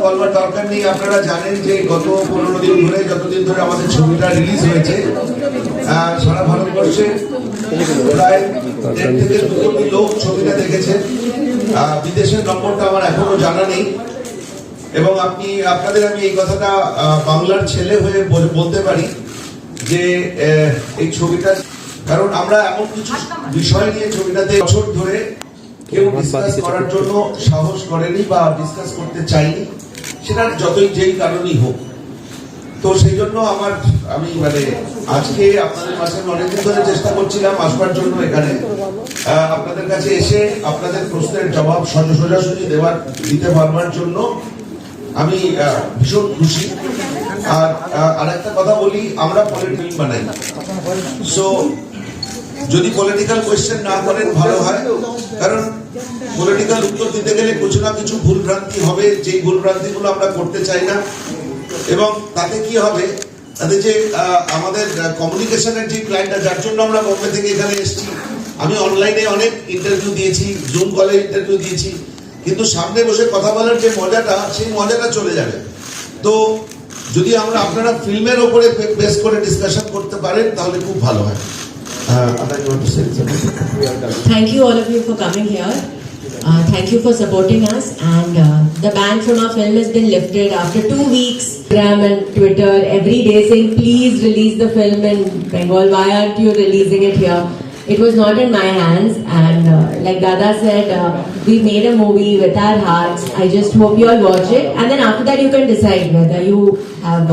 বলবার দরকার নেই, আপনারা জানেন যে গত 15 দিন ধরে যতদিন ধরে আমাদের ছবিটা রিলিজ হয়েছে সারা ভারতবর্ষে প্রায় 1.5 থেকে 2 কোটি লোক ছবিটা দেখেছে। বিদেশের নম্বরটা আমার এখনো জানা নেই, এবং আপনাদের আমি এই কথাটা বাংলার ছেলে হয়ে বলতে পারি যে এই ছবিটা, কারণ আমরা এমন কিছু বিষয় নিয়ে ছবিটাতে বছর ধরে কেউ ডিসকাস করার জন্য সাহস করেনি বা ডিসকাস করতে চাইনি, সেটা যেই কারণেই হোক। তো সেই জন্য আমি আজকে আপনাদের মাঝে অনেকদিন ধরে চেষ্টা করছিলাম আসবার জন্য, এখানে আপনাদের কাছে এসে আপনাদের প্রশ্নের জবাব সোজাসুজি দিতে পারবার জন্য আমি ভীষণ খুশি। আর একটা কথা বলি, আমরা পলিটিক্স বানাই, সো যদি পলিটিক্যাল কোয়েশ্চেন না করেন ভালো হয়, কারণ পলিটিক্যাল উত্তর দিতে গেলে কিছু না কিছু ভুল ভ্রান্তি হবে, যে ভুল ভ্রান্তিগুলো আমরা করতে চাই না। এবং তাতে কি হবে, তাতে যে আমাদের কমিউনিকেশনের যে ক্লায়েন্টটা, যার জন্য আমরা বোম্বে থেকে এখানে এসেছি, আমি অনলাইনে অনেক ইন্টারভিউ দিয়েছি, জুম কলে ইন্টারভিউ দিয়েছি, কিন্তু সামনে বসে কথা বলার যে মজাটা, সেই মজাটা চলে যাবে। তো যদি আপনারা ফিল্মের ওপরে বেস করে ডিসকাশন করতে পারেন তাহলে খুব ভালো হয়। Thank you all of you for coming here. Thank you for supporting us, and the ban from our film has been lifted after 2 weeks. Instagram and Twitter every day saying please release the film in Bengal. Why aren't you releasing it here? It was not in my hands, and like Dada said, we made a movie with our hearts. I just hope you all watch it, and then after that you can decide whether you have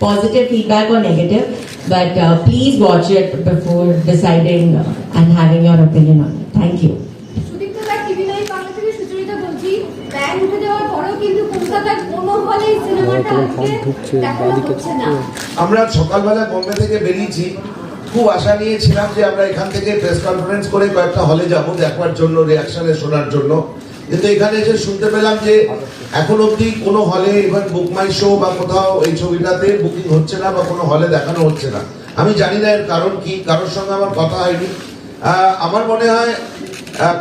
positive feedback or negative. But please watch it before deciding and having your opinion on it. Thank you. আমরা সকালবেলা বোম্বে থেকে বেরিয়েছি, খুব আশা নিয়েছিলাম যে আমরা এখান থেকে প্রেস কনফারেন্স করে কয়েকটা হলে যাব দেখবার জন্য, রিয়াকশনে শোনার জন্য, কিন্তু এখানে এসে শুনতে পেলাম যে এখন অবধি কোনো হলে, ইভেন বুক মাই শো বা কোথাও এই ছবিটাতে বুকিং হচ্ছে না বা কোনো হলে দেখানো হচ্ছে না। আমি জানি না এর কারণ কি, কারোর সঙ্গে আমার কথা হয়নি। আমার মনে হয়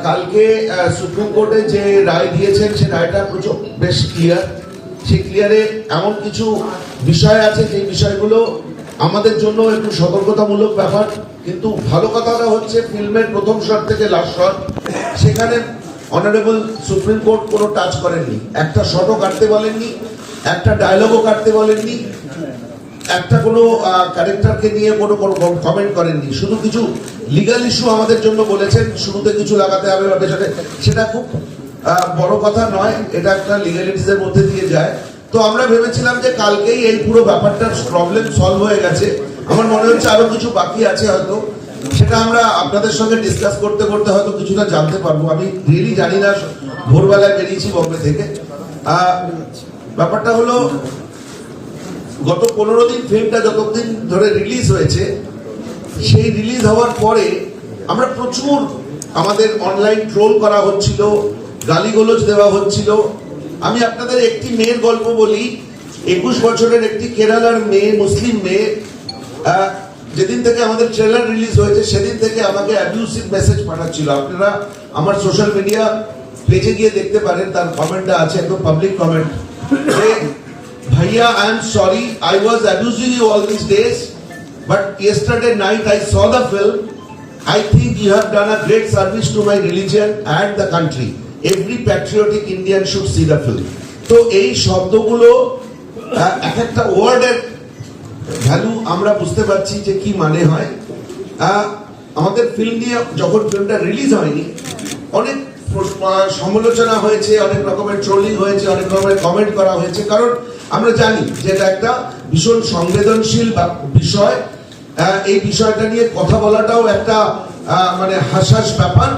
কালকে সুপ্রিম কোর্টে যে রায় দিয়েছেন, সে রায়টা বেশ ক্লিয়ার। সেই ক্লিয়ারে এমন কিছু বিষয় আছে যে বিষয়গুলো আমাদের জন্য একটু সতর্কতামূলক ব্যাপার, কিন্তু ভালো কথাটা হচ্ছে ফিল্মের প্রথম শট থেকে লাস্ট শট, সেখানে অনারেবল সুপ্রিম কোর্ট কোনো টাচ করেননি, একটা শটও কাটতে বলেননি, একটা ডায়লগও কাটতে বলেননি, একটা কোনো ক্যারেক্টারকে নিয়ে কোনো কমেন্ট করেননি, শুধু কিছু লিগাল ইস্যু আমাদের জন্য বলেছেন, শুরুতে কিছু লাগাতে হবে বা পেছনে, সেটা খুব বড় কথা নয়, এটা একটা লিগালিটিসের মধ্যে দিয়ে যায়। তো আমরা ভেবেছিলাম যে কালকেই এই পুরো ব্যাপারটার প্রবলেম সলভ হয়ে গেছে। আমার মনে হচ্ছে আরো কিছু বাকি আছে, হয়তো সেটা আমরা আপনাদের সঙ্গে ডিসকাস করতে করতে হয়তো কিছুটা জানতে পারবো। আমি রিয়েলি জানি না, ভোরবেলায় বেরিয়েছি বোম্বে থেকে। ব্যাপারটা হলো, গত 15 দিন ফিল্মটা যতদিন ধরে রিলিজ হয়েছে, সেই রিলিজ হওয়ার পরে আমরা প্রচুর, আমাদের অনলাইন ট্রোল করা হচ্ছিল, গালিগোলজ দেওয়া হচ্ছিল। আমি আপনাদের একটি মেয়ের গল্প বলি। 21 বছরের একটি কেরালার মেয়ে, মুসলিম মেয়ে, যেদিন থেকে আমাদের ট্রেলার রিলিজ হয়েছে সেদিন থেকে আমাকে অ্যাবিউসিভ মেসেজ পাঠাচ্ছিল। আপনারা আমার সোশ্যাল মিডিয়া পেজে গিয়ে দেখতে পারেন, তার কমেন্টটা আছে, একদম পাবলিক কমেন্ট, যে ভাইয়া, I am sorry, I was abusing you all these days, but yesterday night I saw the film. I think you have done a great service to my religion and the country. Every patriotic Indian should see the film. তো এই শব্দগুলো, এক একটা ওয়ার্ডের value আমরা বুঝতে পারছি যে কি মানে হয়। আমাদের ফিল্ম নিয়ে যখন ফিল্মটা রিলিজ হয়নি, অনেক সমালোচনা হয়েছে, অনেক রকমের ট্রোলিং হয়েছে, অনেক রকমের কমেন্ট করা হয়েছে, কারণ আমরা জানি যে এটা একটা ভীষণ সংবেদনশীল বিষয়। এই বিষয়টা নিয়ে কথা বলাটাও একটা হাসাস ব্যাপার,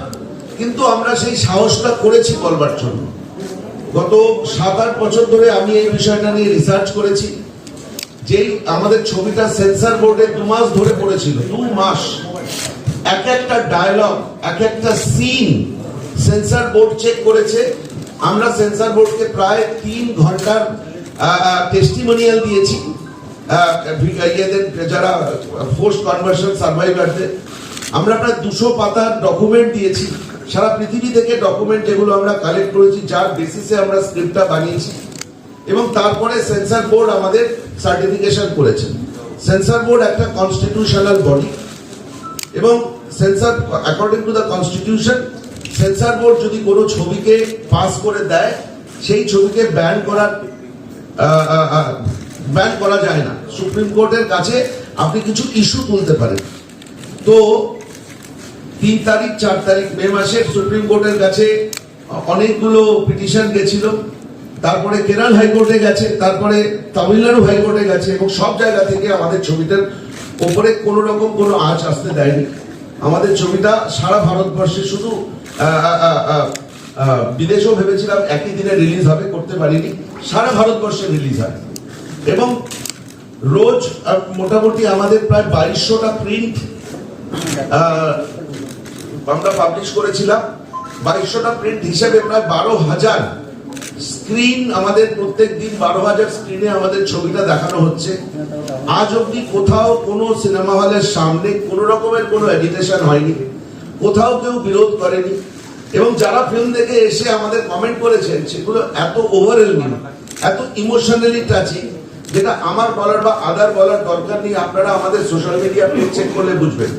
কিন্তু আমরা সেই সাহসটা করেছি বলবার জন্য। গত 7-8 বছর ধরে আমি এই বিষয়টা নিয়ে রিসার্চ করেছি। যেই আমাদের ছবিটা সেন্সর বোর্ডে 2 মাস ধরে পড়েছিল, 2 মাস, এক একটা ডায়লগ, এক একটা সিন সেন্সর বোর্ড চেক করেছে। আমরা সেন্সর বোর্ডকে প্রায় 3 ঘন্টার টেস্টিমোনিয়াল দিয়েছি, যারা ফোর্সড কনভার্সন সার্ভাইভারদের। আমরা প্রায় 200 পাতার ডকুমেন্ট দিয়েছি, সারা পৃথিবী থেকে ডকুমেন্ট যেগুলো আমরা কালেক্ট করেছি, যার বেসিসে আমরা স্ক্রিপ্টটা বানিয়েছি। এবং তারপরে সেন্সর বোর্ড আমাদের সার্টিফিকেশন করেছেন। সেন্সর বোর্ড একটা কনস্টিটিউশনাল বডি এবং sensor according to the constitution censor board যদি কোনো ছবিকে পাস করে দেয় সেই ছবিকে ব্যান করা যায় না। সুপ্রিম কোর্টের কাছে আপনি কিছু ইস্যু তুলতে পারেন। তো 3 তারিখ 4 তারিখ মে মাসে সুপ্রিম কোর্টের কাছে অনেকগুলো পিটিশন গেছিল, তারপরে কেরল হাইকোর্টে গেছে, তারপরে তামিলনাড়ু হাইকোর্টে গেছে এবং সব জায়গা থেকে আমাদের ছবিটার ওপরে কোনো রকম কোনো আঁচ আসতে দেয়নি। আমাদের ছবিটা সারা ভারতবর্ষে, শুধু বিদেশেও ভেবেছিলাম একই দিনে রিলিজ হবে, করতে পারিনি, সারা ভারতবর্ষে রিলিজ হয় এবং রোজ মোটামুটি আমাদের প্রায় 2200টা প্রিন্ট আমরা পাবলিশ করেছিলাম। 2200টা প্রিন্ট হিসেবে প্রায় 12,000 স্ক্রিন, আমাদের প্রত্যেক দিন 12,000 স্ক্রিনে আমাদের ছবিটা দেখানো হচ্ছে। আজ অব্দি কোথাও কোনো সিনেমা হলের সামনে কোনো রকমের কোনো এডিটেশন হয়নি, কোথাও কেউ বিরোধ করেনি এবং যারা ফিল্ম দেখে এসে আমাদের কমেন্ট করেছেন সেগুলো এত ওভারওয়েলমিং, এত ইমোশনালি টাচিং, যেটা আমার বলার বা আদার বলার দরকার নেই। আপনারা আমাদের সোশ্যাল মিডিয়া পেজ চেক করলে বুঝবেন।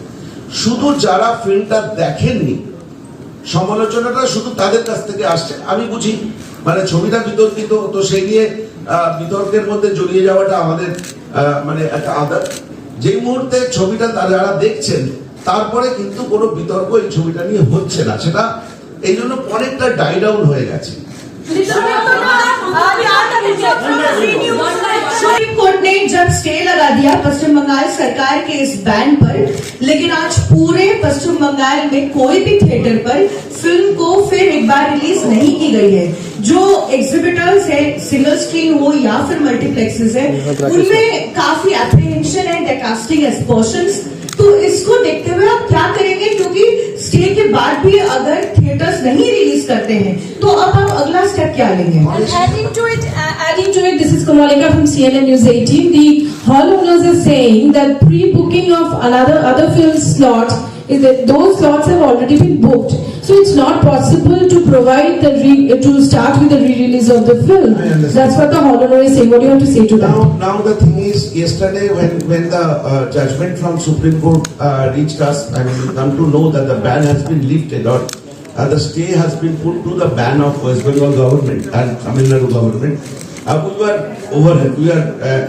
শুধু যারা ফিল্মটা দেখেননি, সমালোচনাটা শুধু তাদের কাছ থেকে আসছে। আমি বুঝি মানে ছবিটা বিতর্কিত, তো সেই নিয়ে বিতর্কের মধ্যে জড়িয়ে যাওয়াটা আমাদের মানে একটা আদার। যেই মুহূর্তে ছবিটা যারা দেখছেন তারপরে কিন্তু কোনো বিতর্ক এই ছবিটা নিয়ে হচ্ছে না, সেটা এই জন্য অনেকটা ডাই ডাউন হয়ে গেছে। सुप्रीम कोर्ट ने जब स्टे लगा दिया पश्चिम बंगाल सरकार के इस बैन पर, लेकिन आज पूरे पश्चिम बंगाल में कोई भी थिएटर पर फिल्म को फिर एक बार रिलीज नहीं की गई है। जो एग्जिबिटर्स है, सिंगल स्क्रीन हो या फिर मल्टीप्लेक्सेस है, उनमें काफी एप्रीहेंशन है, दे कास्टिंग एस्पर्शंस। तो इसको देखते हुए आप क्या करेंगे, क्योंकि स्टे के बाद भी अगर थिएटर्स नहीं रिलीज करते हैं तो अब आप अगला स्टेप क्या लेंगे? Adding to it, this is Komalika from CNN News 18. The hall owners are saying that pre-booking of other film slot is that those slots have already been booked. So it's not possible to provide to start with the re-release of the film. I understand. That's what the hall owner is saying. What do you have to say to that? Now the thing is, yesterday when the judgment from Supreme Court reached us, and we come to know that the ban has been lifted, or the stay has been put to the ban of West Bengal government and Tamil Nadu government. We were overwhelmed, we were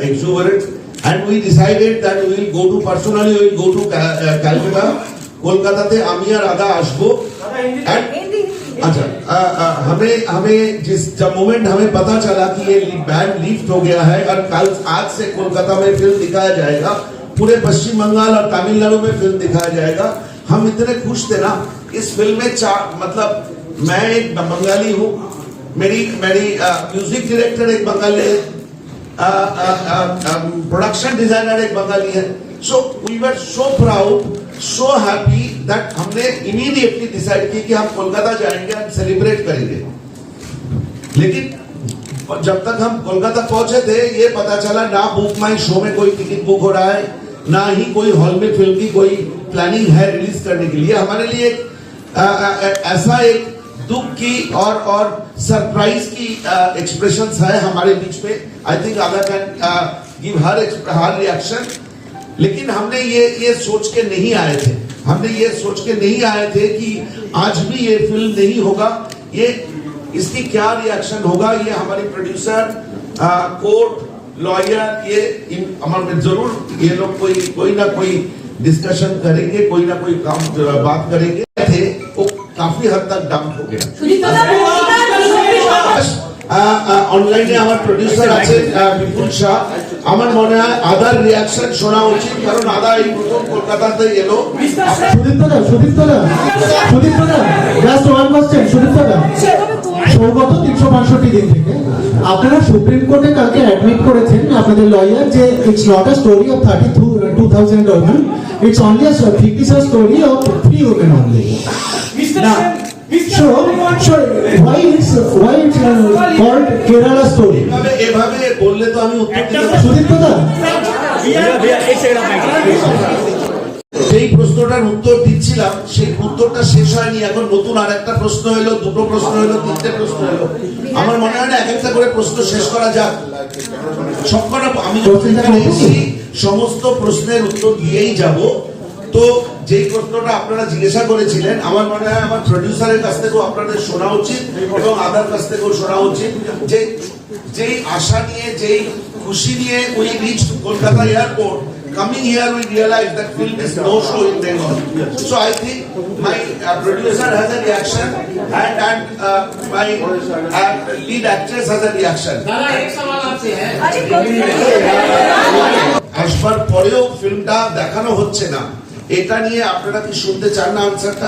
exuberant, and we decided that we will go to personally, we will go to Calcutta, Kolkata आमी और आदा आशबो। अच्छा, हमें जब moment हमें पता चला कि ये बैन लिफ्ट हो गया है और कल आज से कोलकाता में फिल्म दिखाया जाएगा, पूरे पश्चिम बंगाल और तमिलनाडु में फिल्म दिखाया जाएगा, हम इतने खुश थे ना। इस फिल्म में मतलब मैं एक बंगाली हूँ, मेरी म्यूजिक डायरेक्टर एक बंगाली है, प्रोडक्शन डिजाइनर एक बंगाली है। So we were so proud, so happy that हमने इमीडिएटली डिसाइड की कि हम कोलकाता जाएंगे, हम सेलिब्रेट करेंगे। लेकिन जब तक हम कोलकाता पहुंचे थे ये पता चला ना बुक माई शो में कोई टिकट बुक हो रहा है, ना ही कोई हॉल में फिल्म की कोई प्लानिंग है रिलीज करने के लिए। हमारे लिए ऐसा एक दुख की और सरप्राइज की एक्सप्रेशंस है हमारे बीच में। आई थिंक आदा कैन गिव हर रिएक्शन। लेकिन हमने ये सोच के नहीं आए थे, कि आज भी ये फिल्म नहीं होगा, ये इसकी क्या रिएक्शन होगा, ये हमारी प्रोड्यूसर, कोर्ट, लॉयर, ये हमारे जरूर ये लोग कोई ना कोई डिस्कशन करेंगे, कोई ना कोई काम बात करेंगे थे, वो काफी हद तक डंप हो गया। অনলাইনে আমার প্রডিউসার আছে বিপুল শাহ, আমার মনে হয় আদার রিয়াকশন শোনা উচিত, কারণ আদা এই প্রথম কলকাতাতে এলো। জাস্ট ওয়ান কোশ্চেন, সৌগত 365 দিন থেকে আপনারা সুপ্রিম কোর্টে কালকে অ্যাডমিট করেছেন আপনাদের লয়ার যে it's not a story of 32,000 women, it's only a fictitious story of 3 women only. So why it's called Kerala story? এভাবে বললে তো আমি উত্তর দিতে সুদীপ্ত দা যেই প্রশ্নটার উত্তর দিচ্ছিলাম সেই উত্তরটা শেষ হয়নি, এখন নতুন আর একটা প্রশ্ন এলো, দুটো প্রশ্ন এলো, তিনটে প্রশ্ন এলো। আমার মনে হয় না এক একটা করে প্রশ্ন শেষ করা যাক। সবকটা আমি যখন এখানে এসেছি সমস্ত প্রশ্নের উত্তর দিয়েই যাব। তো যেই প্রশ্নটা আপনারা জিজ্ঞাসা করেছিলেন, আমার মনে হয় আমার প্রডিউসারের কাছ থেকেও আপনাদের শোনা উচিত এবং আদার কাছ থেকেও শোনা উচিত যে যেই আশা নিয়ে, যেই খুশি নিয়ে we reach Kolkata airport, coming here we realized that film is no show in Bengal. So I think my producer has a reaction and my lead actress has a reaction. আসবার পরেও ফিল্মটা দেখানো হচ্ছে না, এটা নিয়ে আপনারা কি শুনতে চান না আনসারটা?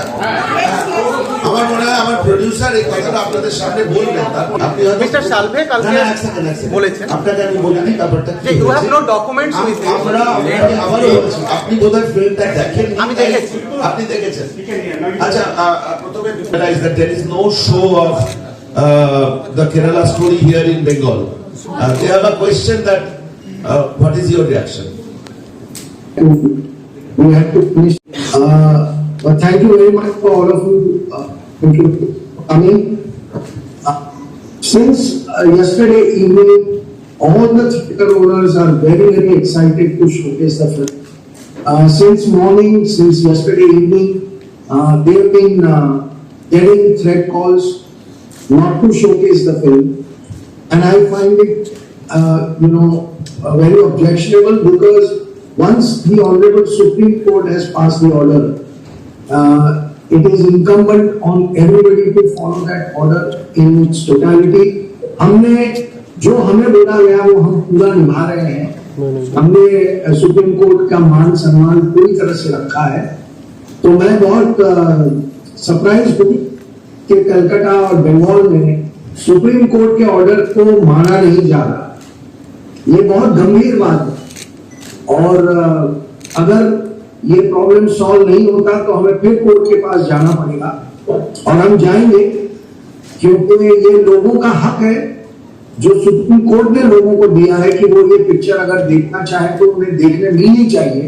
আমার মনে হয় আমার প্রডিউসার এই কথাটা আপনাদের সামনে বলবেন। আপনি হয়তো মিস্টার সালভে কালকে বলেছেন, আপনাকে আমি বলে দিই ব্যাপারটা যে you have no documents with you. আমরা আবারও বলছি, আপনি বোধহয় ফিল্মটা দেখেন, আমি দেখেছি। আপনি দেখেছেন? আচ্ছা, প্রথমে realize that there is no show of the Kerala story here in Bengal. They have a question that what is your reaction? We have to finish. But thank you very much for all of you coming. Since yesterday evening, all the theatre owners are very, very excited to showcase the film. Since morning, since yesterday evening, they have been getting threat calls not to showcase the film, and I find it, very objectionable, because once the Honorable Supreme Court has passed the order, it is incumbent on everybody to follow that order in its totality. हमने जो हमें बोला गया वो हम पूरा निभा रहे हैं। हमने सुप्रीम कोर्ट का मान सम्मान पूरी तरह से रखा है। तो मैं बहुत सरप्राइज हूँ कि कलकत्ता और बंगाल में सुप्रीम कोर्ट के ऑर्डर को माना नहीं जा रहा। ये बहुत गंभीर बात है, और अगर ये प्रॉब्लम सॉल्व नहीं होता तो हमें फिर कोर्ट के पास जाना पड़ेगा, और हम जाएंगे, क्योंकि ये लोगों का हक है जो सुप्रीम कोर्ट ने लोगों को दिया है कि वो ये पिक्चर अगर देखना चाहे तो उन्हें देखने मिलनी चाहिए।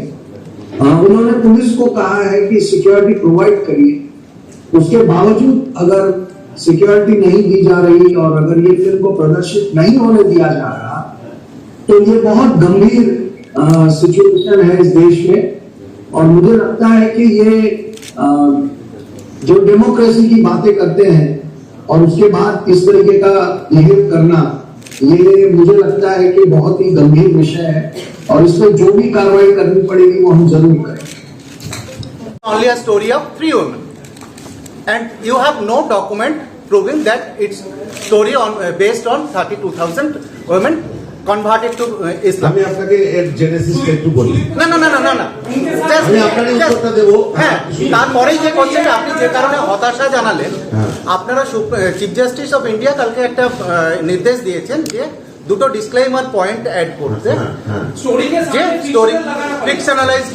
उन्होंने पुलिस को कहा है कि सिक्योरिटी प्रोवाइड करिए, उसके बावजूद अगर सिक्योरिटी नहीं दी जा रही और अगर ये फिल्म को प्रदर्शित नहीं होने दिया जा रहा, तो ये बहुत गंभीर सिचुएशन है इस देश में। और मुझे लगता है कि ये जो डेमोक्रेसी की बातें करते हैं और उसके बाद इस तरीके का बिहेव करना, ये मुझे लगता है कि बहुत ही गंभीर विषय है, और इस पर जो भी कार्रवाई करनी पड़ेगी वो हम जरूर करेंगे। Only a story of 3 women, and you have no document proving that it's story on based on 32,000 women converted to Islam. আমি আপনাকে এর জেনেসিসটা একটু বলি। না না না না না না, আমি আপনাকে উত্তরটা দেবো। হ্যাঁ, তারপরেই যে কোশ্চেনটা আপনি যে কারণে হতাশা জানালেন, আপনারা চিফ জাস্টিস অফ ইন্ডিয়া কালকে একটা নির্দেশ দিয়েছেন যে দুটো ডিসক্লেমার পয়েন্ট অ্যাড করতে, যে স্টোরি ফিকশনালাইজ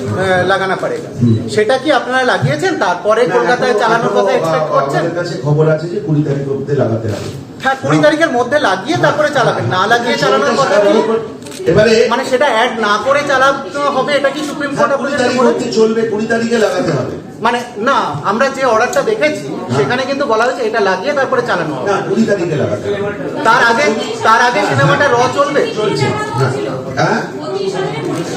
লাগানা পড়েগা, সেটা কি আপনারা লাগিয়েছেন? তারপরে কলকাতায় চালানোর কথা এক্সপেক্ট করছেন? আমাদের কাছে খবর আছে যে 20 তারিখ অবধি লাগাতে হবে। হ্যাঁ, 20 তারিখের মধ্যে লাগিয়ে তারপরে চালাবেন, না লাগিয়ে চালানোর কথা কি? এবারে মানে সেটা অ্যাড না করে চালানো হবে, এটা কি সুপ্রিম কোর্ট 20 তারিখ অবধি চলবে, 20 তারিখে লাগাতে হবে। মানে না, আমরা যে অর্ডারটা দেখেছি সেখানে কিন্তু বলা হয়েছে এটা লাগিয়ে তারপরে চালানো হবে। না, 20 তারিখে লাগাতে হবে। তার আগে সিনেমাটা চলবে। হ্যাঁ,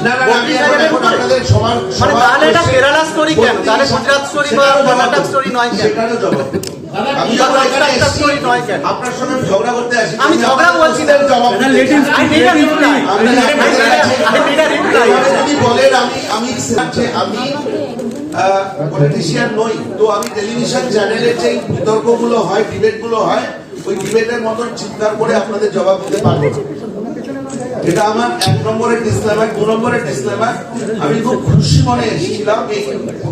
না না, আমি এখন আপনাদের সবার মানে তাহলে এটা কেরালা স্টোরি কেন? তাহলে গুজরাট স্টোরি বা কর্ণাটক স্টোরি নয় কেন? সেটারও জবাব দেব। আমি যখন এখানে এসেছি, আপনার সঙ্গে ঝগড়া করতে আসি। আমি ঝগড়া বলছি না, জবাব দেব। I need a reply. যদি বলেন আমি পলিটিশিয়ান নই, তো আমি টেলিভিশন চ্যানেলের যে বিতর্কগুলো হয়, ডিবেটগুলো হয়, ওই ডিবেটের মতন চিৎকার করে আপনাদের জবাব দিতে পারবো না। এটা আমার 1 নম্বরের ডিসক্লেমার। 2 নম্বরের ডিসক্লেমার, আমি খুব খুশি মনে এসেছিলাম এই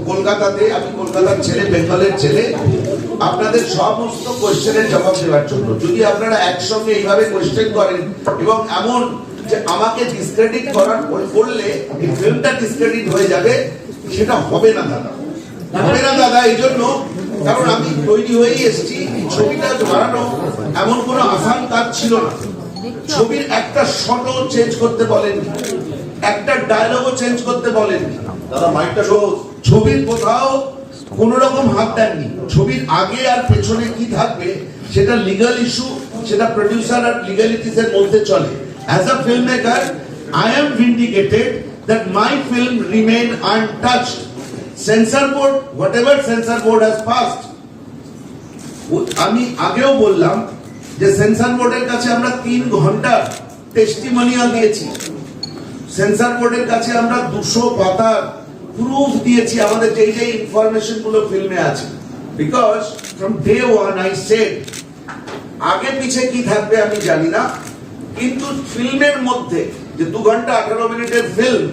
কলকাতাতে, আমি কলকাতার ছেলে, বেঙ্গলের ছেলে, আপনাদের সমস্ত কোয়েশ্চেনের জবাব দেওয়ার জন্য। যদি আপনারা একসঙ্গে এইভাবে কোয়েশ্চেন করেন এবং এমন যে আমাকে ডিসক্রেডিট করলে এই ফিল্মটা ডিসক্রেডিট হয়ে যাবে, সেটা হবে না দাদা, হবে না দাদা। এই জন্য, কারণ আমি তৈরি হয়েই এসেছি, ছবিটা বানানো এমন কোনো আসান কাজ ছিল না। ছবির একটা শটও চেঞ্জ করতে বলেননি, একটা ডায়লগও চেঞ্জ করতে বলেননি। ছবির কোথাও কোন রকম হাত দেননি। ছবির আগে আর পেছনে কি থাকবে সেটা লিগ্যাল ইস্যু, সেটা প্রডিউসার আর লিগ্যালিটিস এর মধ্যে চলে। As a film maker I am vindicated that my film remain untouched. Censor board, whatever censor board has passed, আমি আগেও বললাম যে সেন্সর বোর্ডের কাছে আমরা 3 ঘন্টা টেস্টিমোনিয়াল দিয়েছি, সেন্সর বোর্ডের কাছে আমরা 200 পাতার প্রুফ দিয়েছি আমাদের যেই যেই ইনফরমেশন গুলো ফিল্মে আছে। Because from day one I said আগে পিছে কি থাকবে আমি জানি না, কিন্তু ফিল্মের মধ্যে যে 2 ঘন্টা 18 মিনিটের ফিল্ম,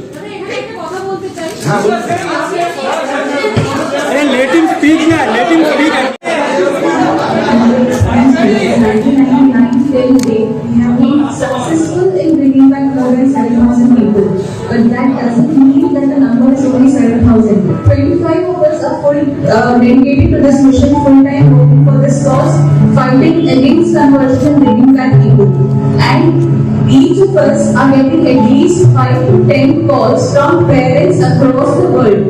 হ্যাঁ বলুন। let him speak na, let him speak. 1999 film day, we have been successful in bringing back more than 7,000 people. But that doesn't mean that the number is only 7,000. 25 of us are dedicated to this mission, full time working for this cause, fighting against conversion and bringing back people. And each of us are getting at least 5 to 10 calls from parents across the world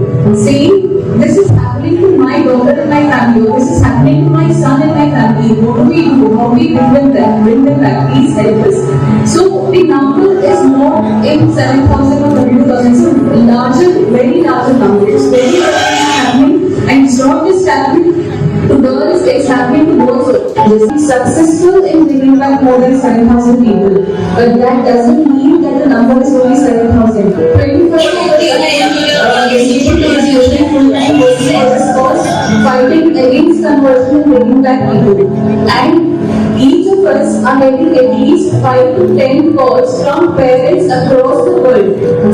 saying, this is happening to my daughter and my family, or this is happening to my son and my family. What do we do? How do we bring them back? Please help us. So the number is not in 7,000 or 32,000. It's a larger, very larger number. It's very happening, and it's not just happening to girls, it's happening to boys. This is successful in bringing back more than 7,000 people, but that doesn't mean that the number is only 7,000. 25 fighting against conversion and bringing back people. And each of us are getting at least 5 to 10 calls from parents across the world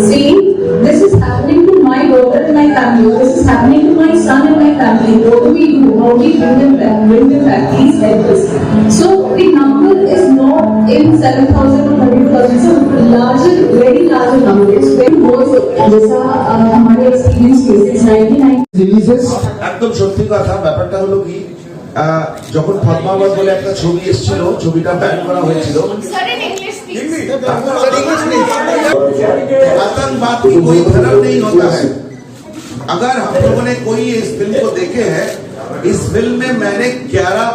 saying, this is happening to my daughter and my family, or this is happening to my son and my family. What do we do? How do we bring them back? Please help us. So the number is not in 7,000 or 32,000. It's a larger, very larger number. It's very more. जैसा हमारे experience cases 99 releases একদম সত্যি কথা। ব্যাপারটা হলো কি, যখন পদ্মাবত বলে একটা ছবি এসেছিল, ছবিটা ব্যান করা হয়েছিল। आतंकवाद की कोई धर्म नहीं होता है। अगर हम लोगों ने कोई इस फिल्म को देखे हैं, इस फिल्म में मैंने 11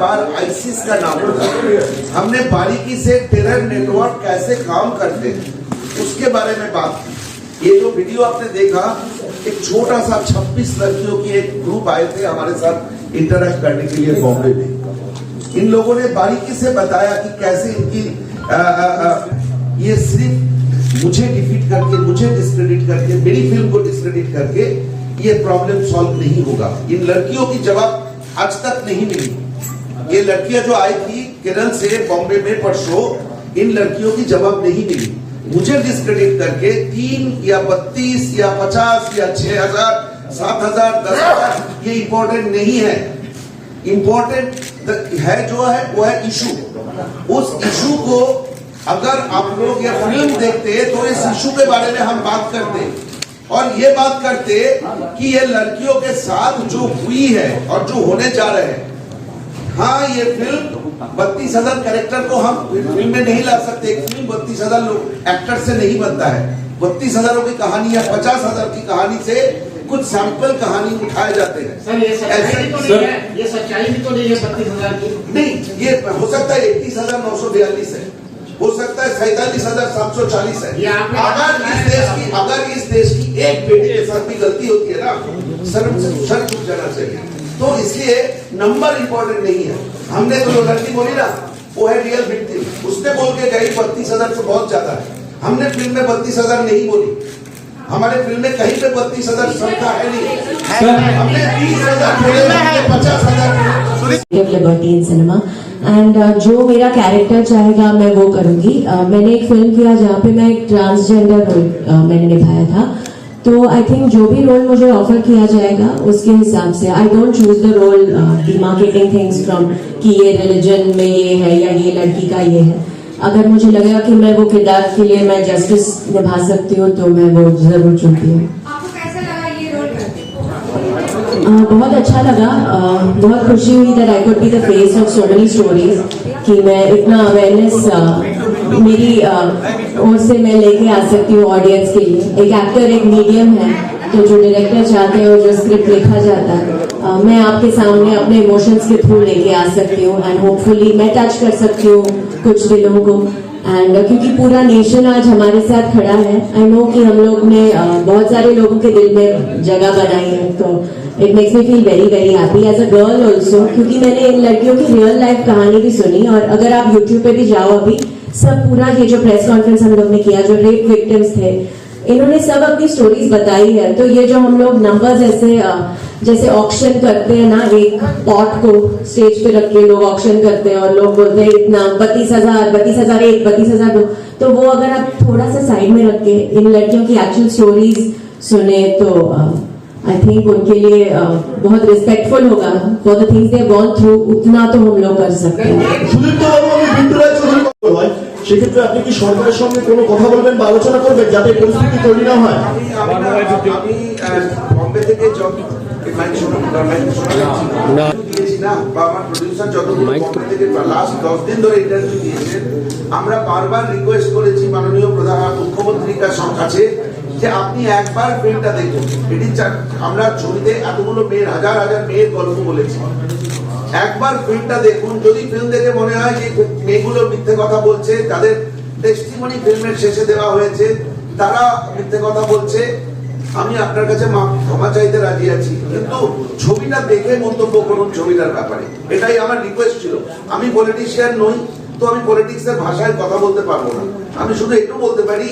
बार आईसिस का नाम लिया। हमने बारीकी से टेरर नेटवर्क कैसे काम करते हैं उसके बारे में बात की। ये जो वीडियो आपने देखा, एक छोटा सा 26 लड़कियों की एक ग्रुप आए थे हमारे साथ इंटरेक्ट करने के लिए बॉम्बे में। इन लोगों ने बारीकी से बताया कि कैसे इनकी ये सिर्फ मुझे डिफीट करके, मुझे डिस्क्रेडिट करके, मेरी फिल्म को डिस्क्रेडिट करके ये प्रॉब्लम सॉल्व नहीं होगा। इन लड़कियों की जवाब आज तक नहीं मिली। ये लड़कियां जो आई थी केरल से बॉम्बे में परसों, इन लड़कियों की जवाब नहीं मिली। मुझे डिस्क्रेडिट करके 3 या 32 या 50 या 6,000, 7,000, 10,000 ये इंपॉर्टेंट नहीं है। इंपॉर्टेंट है जो है वो है इशू। उस इशू को अगर आप लोग ये फिल्म देखते तो इस इशू के बारे में हम बात करते और ये बात करते कि ये लड़कियों के साथ जो हुई है और जो होने जा रहे हैं। हाँ, ये फिल्म 32,000 कैरेक्टर को हम फिल्म में नहीं ला सकते। एक फिल्म 32,000 लोग एक्टर से नहीं बनता है। 32,000 की कहानी या 50,000 की कहानी से कुछ सैंपल कहानी उठाए जाते हैं। सर ये सच्चाई तो नहीं है, ये सच्चाई भी तो नहीं है 32,000 की। नहीं, ये हो सकता है 31,942 है, हो सकता है 47,740 है। अगर इस देश की एक बेटी के साथ भी गलती होती है ना, सर झुक जाना चाहिए। तो इसलिए नंबर इंपॉर्टेंट नहीं है। हमने तो जो लड़की बोली ना, वो है रियल विक्टिम। उसने बोल के गई 32,000 से बहुत ज्यादा है। हमने फिल्म में 32,000 नहीं बोली। हमारे फिल्म में कहीं पे 32,000 संख्या है नहीं। हमने 30,000 50,000 लिबर्टी इन सिनेमा एंड जो मेरा कैरेक्टर चाहेगा मैं वो करूंगी। मैंने एक फिल्म किया जहाँ पे मैं एक ट्रांसजेंडर रोल मैंने निभाया था। तो आई थिंक जो भी रोल मुझे ऑफर किया जाएगा उसके हिसाब से I don't choose the role demarcating things from कि ये रिलीजन में ये है या ये लड़की का ये है। अगर मुझे लगेगा कि मैं वो किरदार के लिए मैं जस्टिस निभा सकती हूँ तो मैं वो जरूर चुनती हूँ। आपको कैसा लगा ये रोल करके? बहुत अच्छा लगा। बहुत खुशी हुई that I could be the face of so many stories कि मैं इतना अवेयरनेस मेरी ओर से मैं लेके आ सकती हूँ ऑडियंस के लिए। एक एक्टर एक मीडियम है, तो जो डायरेक्टर चाहते हैं और जो स्क्रिप्ट लिखा जाता है, मैं आपके सामने अपने इमोशंस के थ्रू लेके आ सकती हूँ एंड होपफुली मैं टच कर सकती हूँ कुछ दिलों को। एंड क्योंकि पूरा नेशन आज हमारे साथ खड़ा है, आई नो कि हम लोग ने बहुत सारे लोगों के दिल में जगह बनाई है, तो it makes me feel very very happy as a girl also, क्योंकि मैंने इन लड़कियों की रियल लाइफ कहानी भी सुनी। और अगर आप यूट्यूब पे भी जाओ अभी, सब पूरा ये जो प्रेस कॉन्फ्रेंस हम लोग ने किया, जो रेप विक्टिम्स थे, इन्होंने सब अपनी स्टोरीज बताई है। तो ये जो हम लोग नंबर्स ऐसे जैसे ऑक्शन करते हैं ना, एक पॉट को स्टेज पे रख के लोग ऑक्शन करते हैं और लोग बोलते हैं इतना 32,000, 32,001, 32,002, तो वो अगर आप थोड़ा सा साइड में रख के इन लड़कियों की एक्चुअल स्टोरीज सुने तो आई थिंक उनके लिए बहुत रिस्पेक्टफुल होगा for the things they have gone through, उतना तो हम लोग कर सकते हैं। সুদীপ্ত বাবু, আমি বিন্টু রায় চৌধুরী হয়, সেক্ষেত্রে আপনি কি সরকারের সঙ্গে কোনো কথা বলবেন বা আলোচনা করবেন যাতে পরিস্থিতি তৈরি না হয়? আমি বম্বে থেকে লাস্ট 10 দিন ধরে ইন্টারভিউ দিয়েছেন। আমরা বারবার রিকোয়েস্ট করেছি মাননীয় প্রধান মুখ্যমন্ত্রীর কাছে যে আপনি একবার ফিল্মটা দেখুন। এটি আমরা ছবিতে এতগুলো মেয়ের, হাজার হাজার মেয়ের গল্প বলেছি, একবার ফিল্মটা দেখুন। যদি ফিল্ম দেখে মনে হয় যে মেয়েগুলো মিথ্যে কথা বলছে, তাদের টেস্টিমনি ফিল্মের শেষে দেওয়া হয়েছে, তারা মিথ্যে কথা বলছে, আমি আপনার কাছে ক্ষমা চাইতে রাজি আছি, কিন্তু ছবিটা দেখে মন্তব্য করুন ছবিটার ব্যাপারে, এটাই আমার রিকোয়েস্ট ছিল। আমি পলিটিশিয়ান নই, তো আমি পলিটিক্সের ভাষায় কথা বলতে পারবো না। আমি শুধু একটু বলতে পারি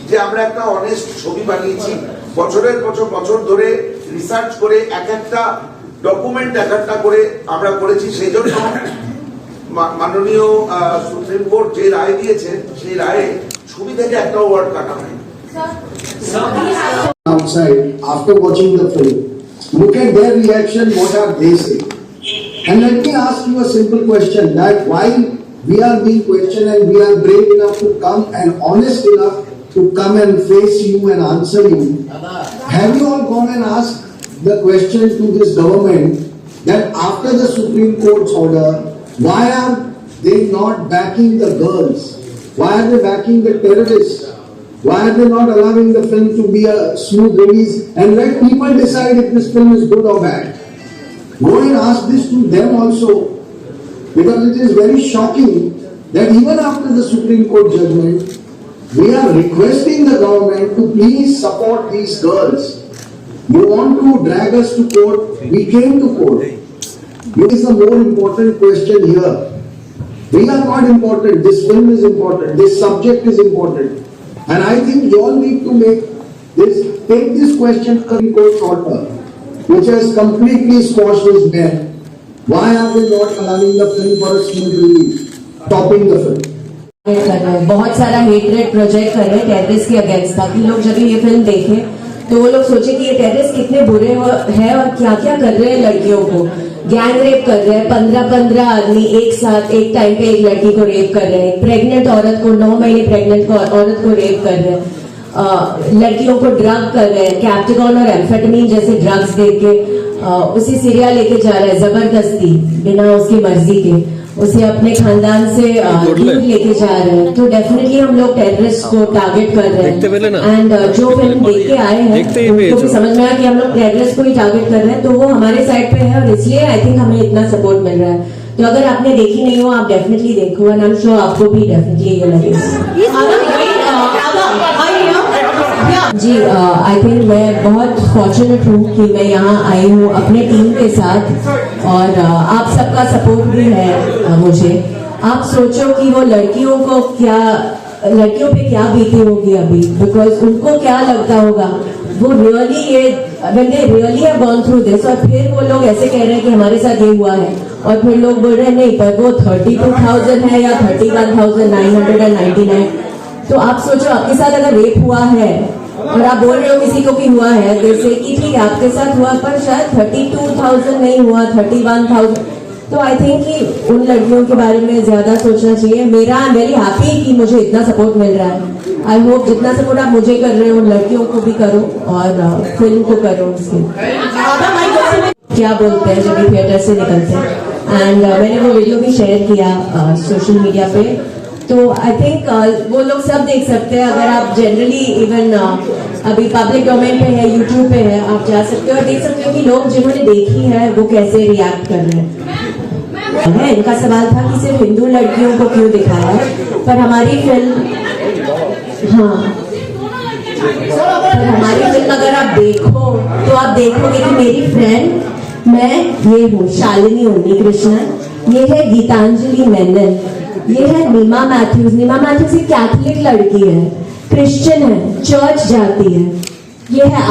যে আমরা একটা অনেস্ট ছবি বানিয়েছি, বছরের বছর ধরে রিসার্চ করে এক একটা ডকুমেন্ট এক একটা করে আমরা করেছি। সেই জন্য মাননীয় সুপ্রিম কোর্ট যে রায় দিয়েছেন, সেই রায়ে ছবি থেকে একটা ওয়ার্ড কাটা হয়। Outside, after watching the film, look at their reaction, what are they saying? And let me ask you a simple question, that while we are being questioned and we are brave enough to come and honest enough to come and face you and answer you, have you all gone and asked the question to this government that after the Supreme Court's order, why are they not backing the girls? Why are they backing the terrorists? Why are they not allowing the film to be a smooth release and let people decide if this film is good or bad? Go and ask this to them also, because it is very shocking that even after the Supreme Court judgment, we are requesting the government to please support these girls. You want to drag us to court? We came to court. What is the more important question here? We are not important. This film is important. This subject is important. And I think you all need to take this question to the court order, which has completely squashed this ban. Why are they not allowing the film for a smooth release, stopping the film? बहुत सारा hatred project कर रहे हैं terrorist के against, ताकि लोग जब ये फिल्म देखें तो वो लोग सोचे कि ये टेररिस्ट कितने बुरे हैं और क्या क्या कर रहे हैं लड़कियों को। गैंग रेप कर रहे हैं, 15 आदमी एक साथ एक टाइम पे एक लड़की को रेप कर रहे हैं। प्रेग्नेंट औरत को, 9 महीने प्रेग्नेंट औरत को रेप कर रहे हैं। लड़कियों को ड्रग कर रहे हैं, कैप्टेगॉन और एम्फेटामिन जैसे ड्रग्स दे के उसे सीरिया लेके जा रहे हैं जबरदस्ती, बिना उसकी मर्जी के, उसे अपने खानदान से दूर लेके जा रहे हैं। तो डेफिनेटली हम लोग टेररिस्ट को टारगेट कर रहे हैं। एंड जो फिल्म देख के आए हैं उनको भी समझ में आया कि हम लोग टेररिस्ट को ही टारगेट कर रहे हैं, तो वो हमारे साइड पे है और इसलिए आई थिंक हमें इतना सपोर्ट मिल रहा है। तो अगर आपने देखी नहीं हो, आप डेफिनेटली देखो एंड आई एम श्योर आपको भी डेफिनेटली ये लगेगा। जी, आई थिंक मैं बहुत फॉर्चुनेट हूँ कि मैं यहाँ आई हूँ अपने टीम के साथ और आप सबका सपोर्ट भी है मुझे। आप सोचो कि वो लड़कियों पे क्या बीती होगी अभी, बिकॉज उनको क्या लगता होगा, वो really when they really have gone through this, और फिर वो लोग ऐसे कह रहे हैं कि हमारे साथ ये हुआ है, और फिर लोग बोल रहे हैं नहीं पर वो 32,000 है या 31,999। तो आप सोचो आपके साथ अगर रेप हुआ है और आप बोल रहे हो किसी को कि हुआ है, जैसे कि ठीक है आपके साथ हुआ पर शायद 32,000 नहीं हुआ, 31,000। तो आई थिंक कि उन लड़कियों के बारे में ज्यादा सोचना चाहिए। मेरा आई एम वेरी हैप्पी कि मुझे इतना सपोर्ट मिल रहा है। आई होप जितना सपोर्ट आप मुझे कर रहे हो उन लड़कियों को भी करो और फिल्म को करो। उसके क्या बोलते हैं जब थिएटर से निकलते हैं, एंड मैंने वो वीडियो भी शेयर किया सोशल मीडिया पे। तो आई थिंक वो लोग सब देख सकते हैं. अगर आप जनरली इवन अभी पब्लिक डोमेन पे है, यूट्यूब पे है, आप जा सकते हो और देख सकते हो कि लोग जिन्होंने देखी है वो कैसे रिएक्ट कर रहे हैं. इनका सवाल था कि सिर्फ हिंदू लड़कियों को क्यों दिखाया है, पर हमारी फिल्म, हाँ, पर हमारी फिल्म अगर आप देखो तो आप देखोगे कि मेरी फ्रेंड, मैं ये हूँ शालिनी उन्नीकृष्णन, ये है गीतांजलि मेनन, ये है नीमा मैथ्यूज. नीमा मैथ्यूज एक कैथोलिक लड़की है, क्रिश्चियन है, चर्च जाती है. ये है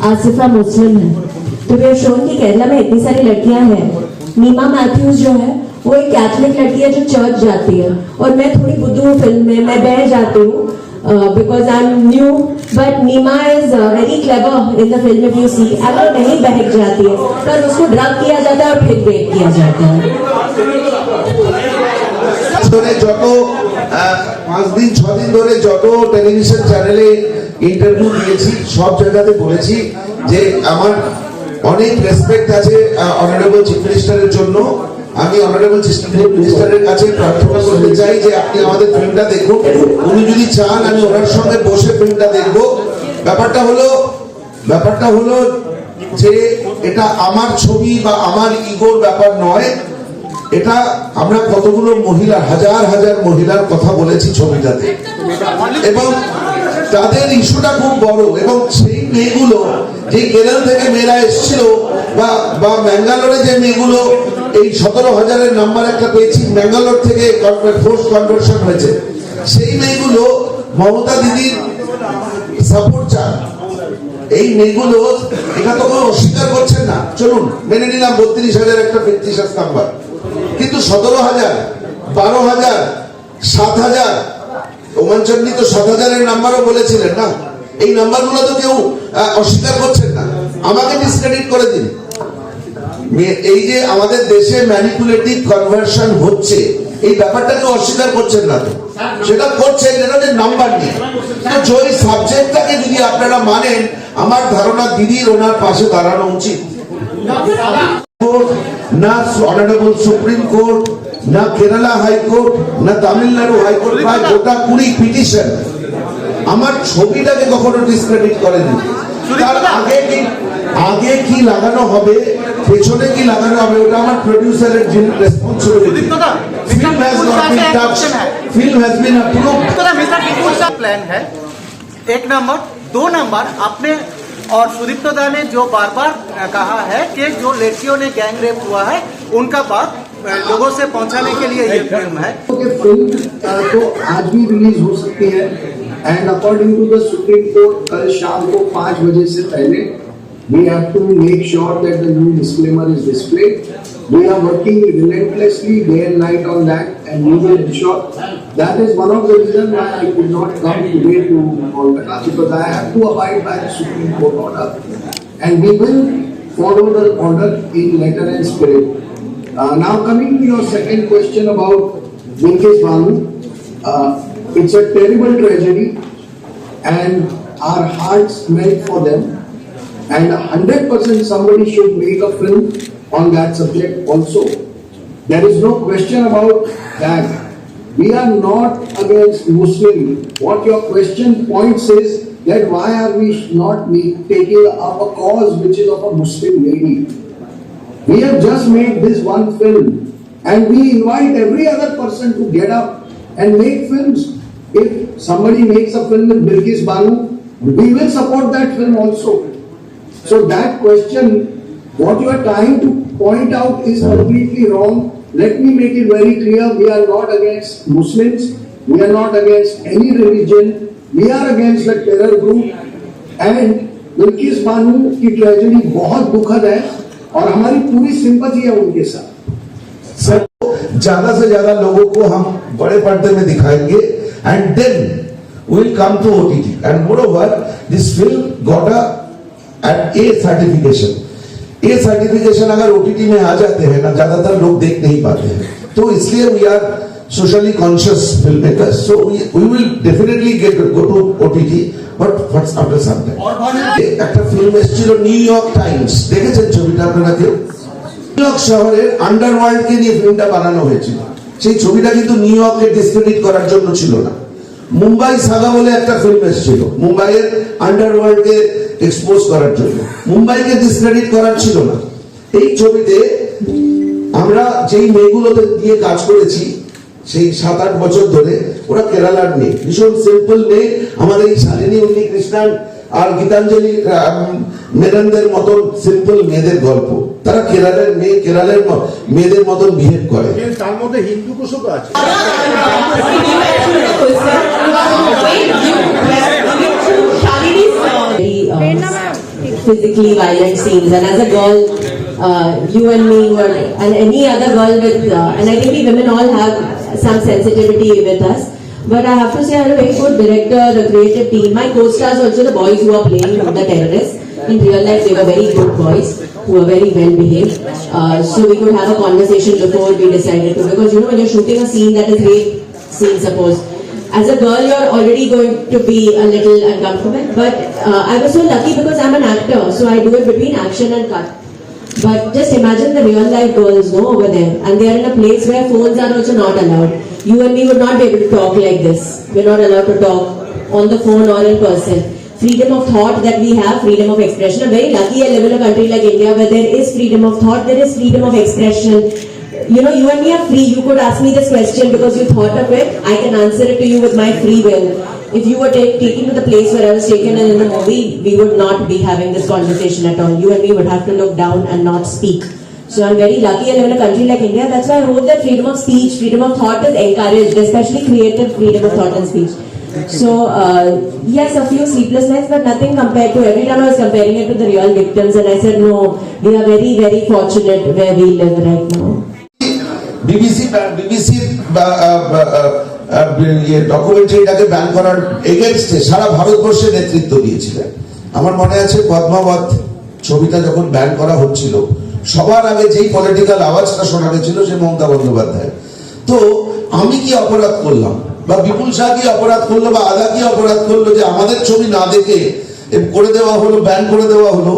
आसिफा मुस्लिम है. तो वी आर शोइंग कि केरला में इतनी सारी लड़कियां हैं. नीमा मैथ्यूज जो है वो एक कैथोलिक लड़की है जो चर्च जाती है, और मैं थोड़ी बुद्धू हूँ फिल्म में, मैं बह जाती हूँ because I'm new, but Nima is very clever in the film if you see. अगर नहीं बहक जाती है पर उसको ड्रग किया जाता है और फिर ब्रेक किया जाता है. ধরে যত 5 দিন 6 দিন ধরে যত টেলিভিশন চ্যানেলে ইন্টারভিউ দিয়েছি সব জায়গাতে বলেছি যে আমার অনেক রেসপেক্ট আছে অনারেবল চিফ মিনিস্টারের জন্য. আমি অনারেবল চিফ মিনিস্টারের কাছে প্রার্থনা করতে চাই যে আপনি আমাদের ফিল্মটা দেখুন. উনি যদি চান আমি ওনার সঙ্গে বসে ফিল্মটা দেখব. ব্যাপারটা হলো যে এটা আমার ছবি বা আমার ইগোর ব্যাপার নয়. এটা আমরা কতগুলো মহিলা, হাজার হাজার মহিলার কথা বলেছি ছবিটাতে, এবং তাদের ইস্যুটা খুব বড়. এবং সেই মেয়েগুলো যে কেরল থেকে মেয়েরা এসেছিল বা ম্যাঙ্গালোরে যে মেয়েগুলো এই 17,000-এর নাম্বার একটা পেয়েছি, ম্যাঙ্গালোর থেকে ফোর্স কনভার্সন হয়েছে, সেই মেয়েগুলো মমতা দিদির সাপোর্ট চান. এই মেয়েগুলো এটা তো কোনো অস্বীকার করছেন না. চলুন মেনে নিলাম 32,000 একটা 35 নাম্বার, কিন্তু 17,000, 12,000, 7,000, ওমানচন্ডী তো 7,000-এর নাম্বারও বলেছিলেন না. এই নাম্বারগুলো তো কেউ অস্বীকার করছেন না. আমাকে ডিসক্রেডিট করে দিন. এই যে আমাদের দেশে ম্যানিপুলেটিভ কনভার্সন হচ্ছে, এই ব্যাপারটাকে অস্বীকার করছেন না, তো সেটা করছেন যেটা যে নাম্বার নিয়ে. তো ওই সাবজেক্টটাকে যদি আপনারা মানেন, আমার ধারণা দিদির ওনার পাশে দাঁড়ানো উচিত. না অনারেবল সুপ্রিম কোর্ট, না কেরালা হাইকোর্ট, না তামিলনাড়ু হাইকোর্ট বা গোটা 20 পিটিশন আমার ছবিটাকে কখনো ডিসক্রেডিট করেনি. তার আগে কি লাগানো হবে, পেছনে কি লাগানো হবে, ওটা আমার প্রোডিউসারের responsibility. Film has not been touched. Film has been approved. Plan है. एक नंबर. 2 नंबर, आपने और सुदीप्त दा ने जो बार बार कहा है कि जो लड़कियों ने गैंग रेप हुआ है उनका बात लोगों से पहुंचाने के लिए ये फिल्म है. फिल्म तो आज भी रिलीज हो सकती है, and according to the supreme court कल शाम को 5 बजे से पहले we have to make sure that the new disclaimer is displayed. We are working relentlessly day and night on that, and we will ensure. That is one of the reasons why I could not come today to Kolkata, because I have to abide by the Supreme Court order, and we will follow the order in letter and spirit. Now coming to your second question about Bilkis Banu, it's a terrible tragedy, and our hearts melt for them. And 100% somebody should make a film on that subject also. There is no question about that. We are not against Muslim. What your question points is that why are we not taking up a cause which is of a Muslim lady? We have just made this one film, and we invite every other person to get up and make films. If somebody makes a film with Bilkis Banu, we will support that film also. So that question, what you are trying to point out is completely wrong. Let me make it very clear, we are not against Muslims, we are not against any religion, we are against the terror group, and Bilkis Banu की tragedy बहुत दुखद है और हमारी पूरी sympathy है उनके साथ. सर ज्यादा से ज्यादा लोगों को हम बड़े पर्दे में दिखाएंगे, and then we'll come to OTT, and moreover this film got a certification. A certification अगर ओटीटी में आ जाते हैं ना, ज्यादातर लोग देख नहीं पाते हैं, तो इसलिए we are socially conscious film makers, so we will definitely go to OTT, but what's after some time. একটা ফিল্ম এসেছিল নিউ ইয়র্ক টাইমস, দেখেছেন ছবিটা আপনারা কেউ? নিউ ইয়র্ক শহরের আন্ডারওয়ার্ল্ড কে নিয়ে ফিল্মটা বানানো হয়েছিল. সেই ছবিটা কিন্তু নিউ ইয়র্ককে ডিসক্রেডিট করার জন্য ছিল না। মুম্বাই সাগা বলে একটা ফিল্ম এসেছিল মুম্বাইয়ের আন্ডারওয়ার্ল্ডকে এক্সপোজ করার জন্য, মুম্বাইকে ডিসক্রেডিট করার ছিল না। এই ছবিতে আমরা যেই মেয়েগুলোতে দিয়ে কাজ করেছি সেই 7-8 বছর ধরে, ওরা কেরালার মেয়ে, ভীষণ সিম্পল মেয়ে। আমাদের এই শালিনী উন্নি কৃষ্ণান আর গীতাঞ্জলি মেননদের মতন সিম্পল মেয়েদের গল্প। তারা কেরালের মেয়ে, কেরালের মেয়েদের মতন বিহেভ করে। তার মধ্যে হিন্দু কুশক আছে। Physically violent scenes, and as a girl, you and me were, and any other girl with, and I think we women all have some sensitivity with us. But I have to say, I had a very good director, the creative team. My co-stars also, the boys who are playing the terrorists. In real life, they were very good boys who were very well behaved. So we could have a conversation before we decided to, because you know, when you're shooting a scene that is rape scene, suppose, as a girl, you're already going to be a little uncomfortable. But I was so lucky because I'm an actor, so I do it between action and cut. But just imagine the real life girls, no, over there, and they are in a place where phones are also not allowed. You and me would not be able to talk like this. We're not allowed to talk on the phone or in person. Freedom of thought that we have, freedom of expression. I'm very lucky I live in a country like India where there is freedom of thought, there is freedom of expression. You know, you and me are free. You could ask me this question because you thought of it. I can answer it to you with my free will. If you were taken to the place where I was taken in the movie, we would not be having this conversation at all. You and me would have to look down and not speak. So I'm very lucky I live in a country like India. That's why I hope that freedom of speech, freedom of thought is encouraged, especially creative freedom of thought and speech. So, yes, a few sleepless nights, but nothing compared to, every time I was comparing it to the real victims, and I said, no, we are very, very fortunate where we live right now. BBC ডকুমেন্টারিটাকে ban করার এগেইনস্টে সারা ভারতবর্ষে নেতৃত্ব দিয়েছিলেন। আমার মনে আছে পদ্মাবত ছবিটা যখন ব্যান করা হচ্ছিল, সবার আগে যেই পলিটিক্যাল আওয়াজটা শোনা গেছিল সে মমতা বন্দ্যোপাধ্যায়। তো আমি কি অপরাধ করলাম, বা বিপুল শাহ কি অপরাধ করলো, বা আদা কি অপরাধ করলো যে আমাদের ছবি না দেখে করে দেওয়া হলো, ব্যান করে দেওয়া হলো?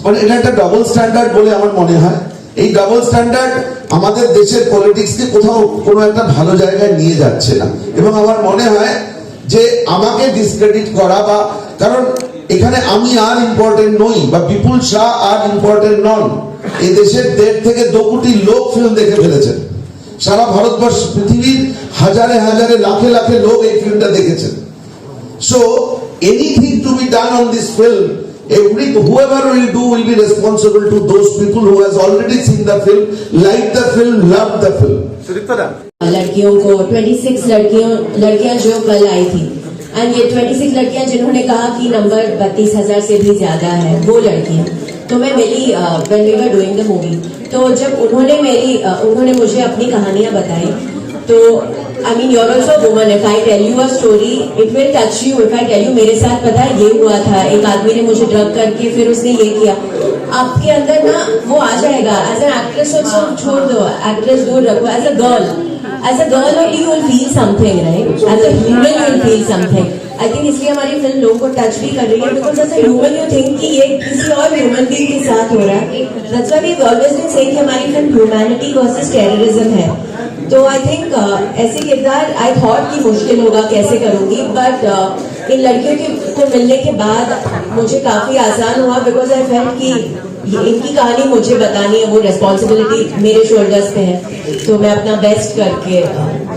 মানে এটা একটা ডবল স্ট্যান্ডার্ড বলে আমার মনে হয়। এই ডাবল স্ট্যান্ডার্ড আমাদের দেশের পলিটিক্সকে কোথাও কোনো একটা ভালো জায়গায় নিয়ে যাচ্ছে না। এবং আমার মনে হয় যে আমাকে ডিসক্রেডিট করা, বা কারণ এখানে আমি আর ইম্পর্টেন্ট নই, বা বিপুল শাহ আর ইম্পর্টেন্ট নন। এই দেশের 1.5 থেকে 2 কোটি লোক ফিল্ম দেখে ফেলেছেন। সারা ভারতবর্ষ, পৃথিবীর হাজারে হাজারে লাখে লাখে লোক এই ফিল্মটা দেখেছেন। So anything to be done on this film, whoever will do will be responsible to those people who has already seen the film, liked the film, loved the film. लड़कियों को 26 लड़कियां जो कल आई थी, एंड ये 26 लड़कियां जिन्होंने कहा कि नंबर 32,000 से भी ज्यादा है, वो लड़कियां तो मैं मिली when we were doing the movie। तो जब उन्होंने मुझे अपनी कहानियां बताई, तो I mean you're also a woman. If I tell you a story, it will touch you. If I tell you मेरे साथ पता है ये हुआ था, एक आदमी ने मुझे ड्रग करके फिर उसने ये किया, आपके अंदर ना वो आ जाएगा। एज एन एक्ट्रेस also छोड़ दो, एक्ट्रेस दूर रखो। As a girl only you will feel something, right? As a human you will feel something. I think इसलिए हमारी फिल्म लोगों को टच भी कर रही है, because as a human you think कि ये किसी और ह्यूमन बीइंग के साथ हो रहा है। That's why we've always been saying कि हमारी फिल्म ह्यूमैनिटी वर्सेस टेररिज्म है। तो आई थिंक ऐसे किरदार आई थॉट कि मुश्किल होगा, कैसे करूंगी, बट इन लड़कियों को मिलने के बाद मुझे काफी आसान हुआ, बिकॉज आई फेल्ट कि इनकी कहानी मुझे बतानी है, वो रिस्पॉन्सिबिलिटी मेरे शोल्डर्स पे है, तो मैं अपना बेस्ट करके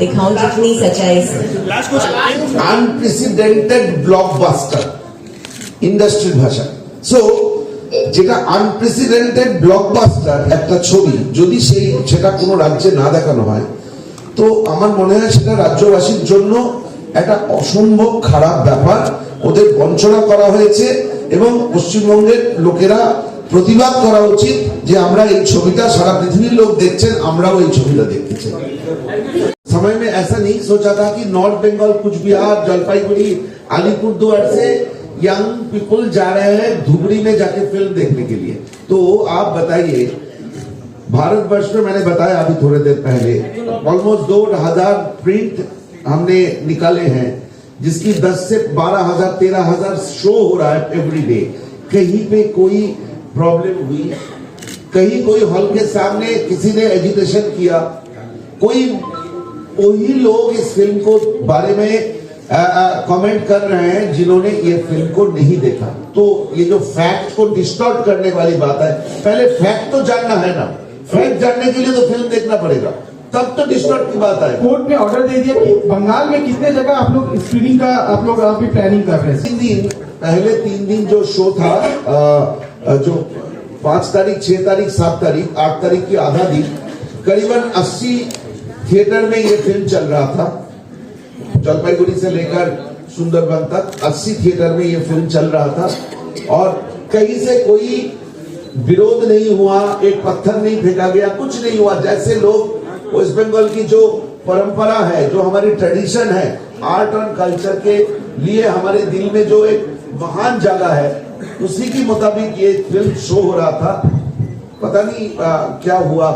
दिखाऊं जितनी सच्चाई से। আনপ্রেসিডেন্টেড ব্লকবাস্টার ইন্ডাস্ট্রির ভাষা। সো যেটা আনপ্রেসিডেন্টেড ব্লকবাস্টার একটা ছবি যদি সেটা কোনো রাজ্যে না দেখানো হয়, তো আমার মনে হয় সেটা রাজ্যবাসীর জন্য একটা অসম্ভব খারাপ ব্যাপার। ওদের বঞ্চনা করা হয়েছে এবং পশ্চিমবঙ্গের লোকেরা প্রতিবাদ করা উচিত যে আমরা এই ছবিটা, সারা পৃথিবীর লোক দেখছেন, আমরাও এই ছবিটা দেখতে চাই। समय में ऐसा नहीं सोचा था कि नॉर्थ बंगाल, कुछ बिहार, जलपाईगुड़ी, अलीपुरद्वार से यंग पीपल जा रहे हैं धुबरी में जाके फिल्म देखने के लिए। तो आप बताइए, भारतवर्ष में मैंने बताया अभी थोड़ी देर पहले ऑलमोस्ट 2,000 प्रिंट हमने निकाले हैं, जिसकी 10 से 12,000 13,000 शो हो रहा है एवरी डे। कहीं पे कोई प्रॉब्लम हुई, कहीं कोई हॉल के सामने किसी ने एजिटेशन किया, कोई वही लोग इस फिल्म को बारे में कमेंट कर रहे हैं जिन्होंने ये फिल्म को नहीं देखा। तो ये जो फैक्ट को डिस्टॉर्ट करने वाली बात है, पहले फैक्ट तो जानना है ना, फैक्ट जानने के लिए तो फिल्म देखना पड़ेगा, तब तो डिस्टॉर्ट की बात है। कोर्ट ने ऑर्डर दे दिया कि बंगाल में कितने जगह आप लोग स्क्रीनिंग का आप लोग अभी प्लानिंग कर रहे हैं? पहले 3 दिन जो शो था, जो 5 तारीख, 6 तारीख, 7 तारीख, 8 तारीख की आधा दिन, करीबन 80 थिएटर में ये फिल्म चल रहा था। जलपाईगुड़ी से लेकर सुंदरबन तक 80 थिएटर में ये फिल्म चल रहा था और कहीं से कोई विरोध नहीं हुआ, एक पत्थर नहीं फेंका गया, कुछ नहीं हुआ। जैसे लोग वेस्ट बंगाल की जो परंपरा है, जो हमारी ट्रेडिशन है, आर्ट और कल्चर के लिए हमारे दिल में जो एक महान जगह है, उसी के मुताबिक ये फिल्म शो हो रहा था। पता नहीं क्या हुआ।